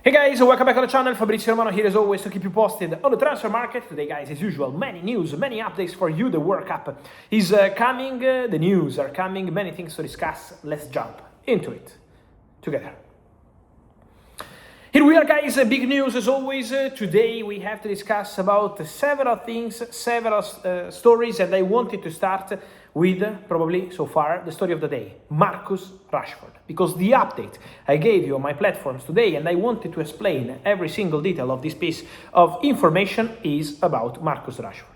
Hey guys, welcome back to the channel. Fabrizio Romano here as always to keep you posted on the transfer market. Today guys, as usual, many news, many updates for you. The World Cup is coming, the news are coming, many things to discuss. Let's jump into it together. Here we are guys, big news as always. Today we have to discuss about several things, several stories, and I wanted to start with, probably so far, the story of the day, Marcus Rashford. Because the update I gave you on my platforms today, and I wanted to explain every single detail of this piece of information, is about Marcus Rashford.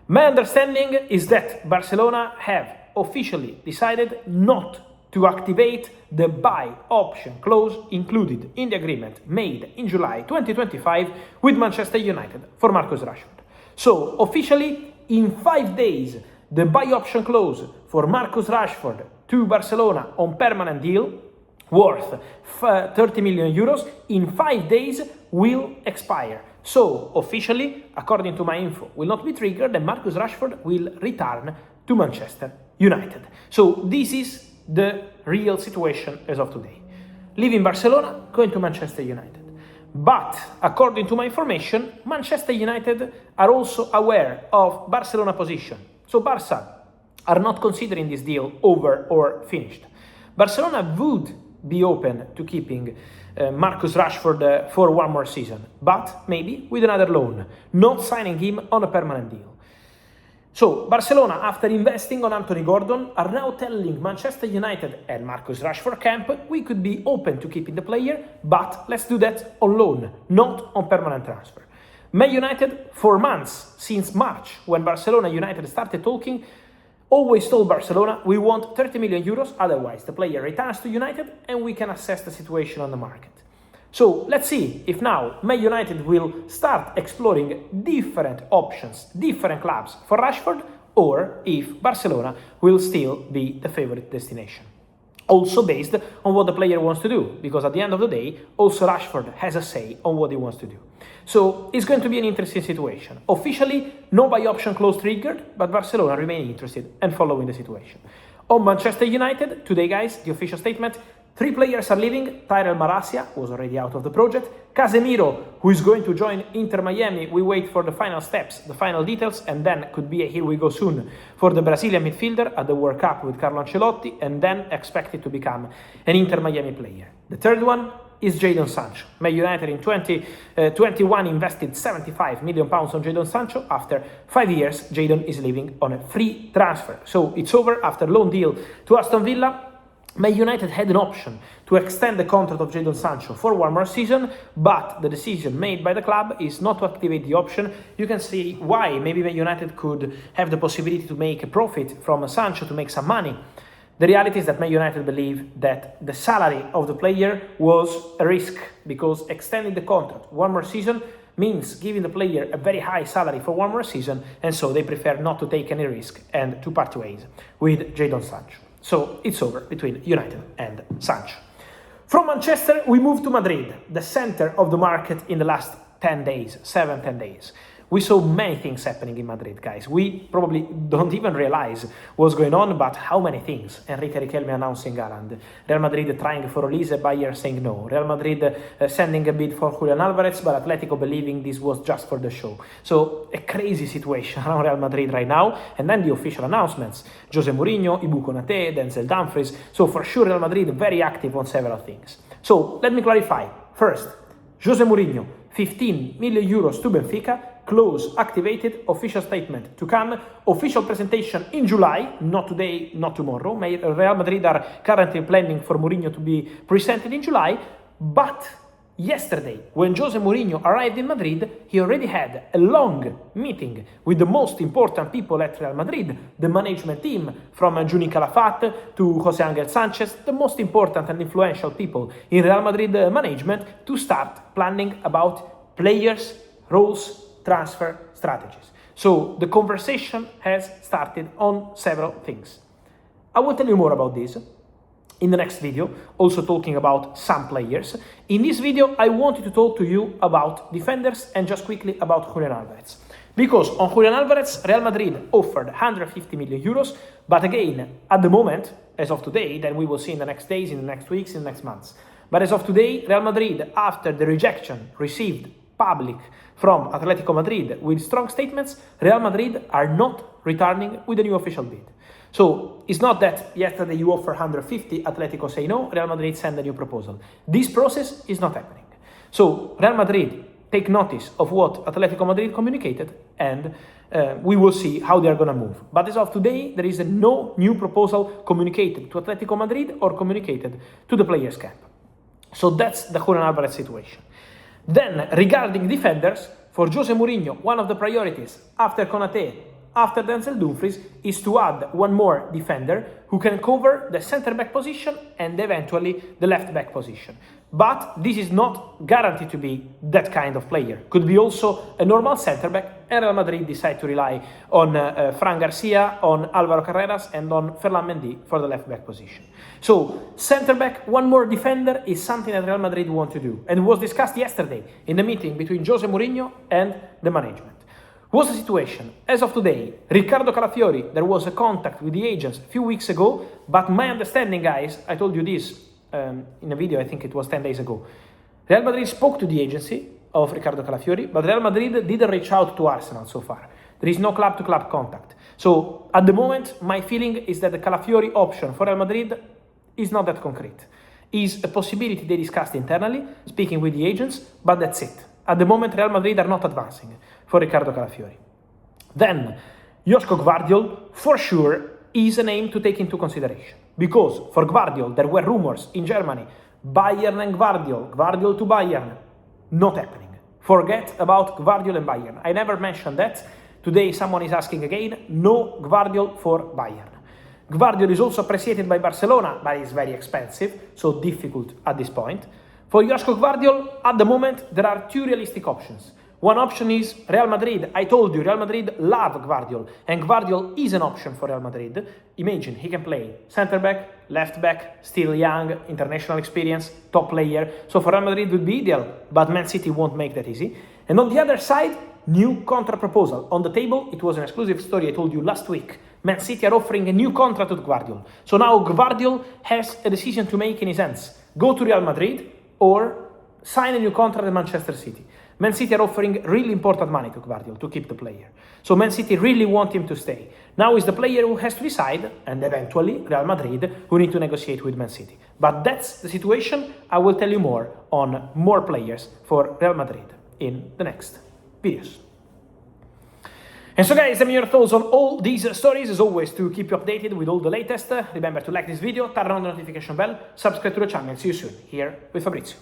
My understanding is that Barcelona have officially decided not to activate the buy option clause included in the agreement made in July 2025 with Manchester United for Marcus Rashford. So officially, in 5 days, the buy option clause for Marcus Rashford to Barcelona on permanent deal worth 30 million euros in 5 days will expire. So officially, according to my info, will not be triggered and Marcus Rashford will return to Manchester United. So this is the real situation as of today. Leaving Barcelona, going to Manchester United. But according to my information, Manchester United are also aware of Barcelona position. So Barca are not considering this deal over or finished. Barcelona would be open to keeping Marcus Rashford for one more season, but maybe with another loan, not signing him on a permanent deal. So Barcelona, after investing on Anthony Gordon, are now telling Manchester United and Marcus Rashford camp, we could be open to keeping the player, but let's do that on loan, not on permanent transfer. Man United, for months, since March, when Barcelona United started talking, always told Barcelona, we want 30 million euros, otherwise the player returns to United and we can assess the situation on the market. So let's see if now Man United will start exploring different options, different clubs for Rashford, or if Barcelona will still be the favorite destination. Also based on what the player wants to do, because at the end of the day, also Rashford has a say on what he wants to do. So it's going to be an interesting situation. Officially, no buy option clause triggered, but Barcelona remain interested and following the situation. On Manchester United, today guys, the official statement, 3 players are leaving. Tyrell Malacia was already out of the project. Casemiro, who is going to join Inter Miami, we wait for the final steps, the final details, and then could be a here we go soon for the Brazilian midfielder at the World Cup with Carlo Ancelotti, and then expected to become an Inter Miami player. The third one is Jadon Sancho. Man United in 2021 invested 75 million pounds on Jadon Sancho. After 5 years, Jadon is leaving on a free transfer. So it's over after loan deal to Aston Villa. Man United had an option to extend the contract of Jadon Sancho for one more season, but the decision made by the club is not to activate the option. You can see why. Maybe Man United could have the possibility to make a profit from Sancho, to make some money. The reality is that Man United believe that the salary of the player was a risk, because extending the contract one more season means giving the player a very high salary for one more season, and so they prefer not to take any risk and to part ways with Jadon Sancho. So it's over between United and Sancho. From Manchester, we move to Madrid, the center of the market in the last 10 days, 7-10 days. We saw many things happening in Madrid, guys. We probably don't even realize what's going on, but how many things. Enrique Riquelme announcing Haaland. Real Madrid trying for Olise, Bayern saying no. Real Madrid sending a bid for Julian Alvarez, but Atletico believing this was just for the show. So a crazy situation around Real Madrid right now. And then the official announcements. Jose Mourinho, Ibu Konate, Denzel Dumfries. So for sure Real Madrid very active on several things. So let me clarify. First, Jose Mourinho, 15 million euros to Benfica. Clause activated, official statement to come, official presentation in July, not today, not tomorrow. Real Madrid are currently planning for Mourinho to be presented in July, but yesterday, when Jose Mourinho arrived in Madrid, he already had a long meeting with the most important people at Real Madrid, the management team, from Juni Calafat to Jose Angel Sanchez, the most important and influential people in Real Madrid management, to start planning about players, roles, transfer strategies. So the conversation has started on several things. I will tell you more about this in the next video, also talking about some players. In this video, I wanted to talk to you about defenders and just quickly about Julian Alvarez. Because on Julian Alvarez, Real Madrid offered 150 million euros, but again, at the moment, as of today, then we will see in the next days, in the next weeks, in the next months, But as of today, Real Madrid, after the rejection received public from Atletico Madrid with strong statements, Real Madrid are not returning with a new official bid. So it's not that yesterday you offer 150, Atletico say no, Real Madrid send a new proposal. This process is not happening. So Real Madrid take notice of what Atletico Madrid communicated, and we will see how they are going to move. But as of today, there is no new proposal communicated to Atletico Madrid or communicated to the players' camp. So that's the Julian Alvarez situation. Then, regarding defenders, for Jose Mourinho, one of the priorities after Konate, after Denzel Dumfries, is to add one more defender who can cover the center-back position and eventually the left-back position. But this is not guaranteed to be that kind of player. Could be also a normal center-back, and Real Madrid decide to rely on Fran Garcia, on Alvaro Carreras, and on Ferland Mendy for the left-back position. So, center-back, one more defender is something that Real Madrid want to do, and was discussed yesterday in the meeting between Jose Mourinho and the management. What's the situation? As of today, Riccardo Calafiori, there was a contact with the agents a few weeks ago, but my understanding, guys, I told you this in a video, I think it was 10 days ago. Real Madrid spoke to the agency of Riccardo Calafiori, but Real Madrid didn't reach out to Arsenal so far. There is no club-to-club contact. So, at the moment, my feeling is that the Calafiori option for Real Madrid is not that concrete. Is a possibility they discussed internally, speaking with the agents, but that's it. At the moment, Real Madrid are not advancing for Riccardo Calafiori. Then, Joško Gvardiol, for sure, is a name to take into consideration. Because for Gvardiol, there were rumors in Germany, Bayern and Gvardiol, Gvardiol to Bayern, not happening. Forget about Gvardiol and Bayern. I never mentioned that. Today someone is asking again, no Gvardiol for Bayern. Gvardiol is also appreciated by Barcelona, but is very expensive, so difficult at this point. For Joško Gvardiol, at the moment, there are two realistic options. One option is Real Madrid. I told you, Real Madrid love Gvardiol, and Gvardiol is an option for Real Madrid. Imagine, he can play centre-back, left-back, still young, international experience, top player. So for Real Madrid, it would be ideal, but Man City won't make that easy. And on the other side, new contract proposal. On the table, it was an exclusive story I told you last week. Man City are offering a new contract to Gvardiol. So now Gvardiol has a decision to make in his hands. Go to Real Madrid or sign a new contract at Manchester City. Man City are offering really important money to Gvardiol to keep the player. So Man City really want him to stay. Now is the player who has to decide, and eventually Real Madrid who need to negotiate with Man City. But that's the situation. I will tell you more on more players for Real Madrid in the next videos. And so guys, let me know your thoughts on all these stories. As always, to keep you updated with all the latest, remember to like this video, turn on the notification bell, subscribe to the channel. See you soon here with Fabrizio.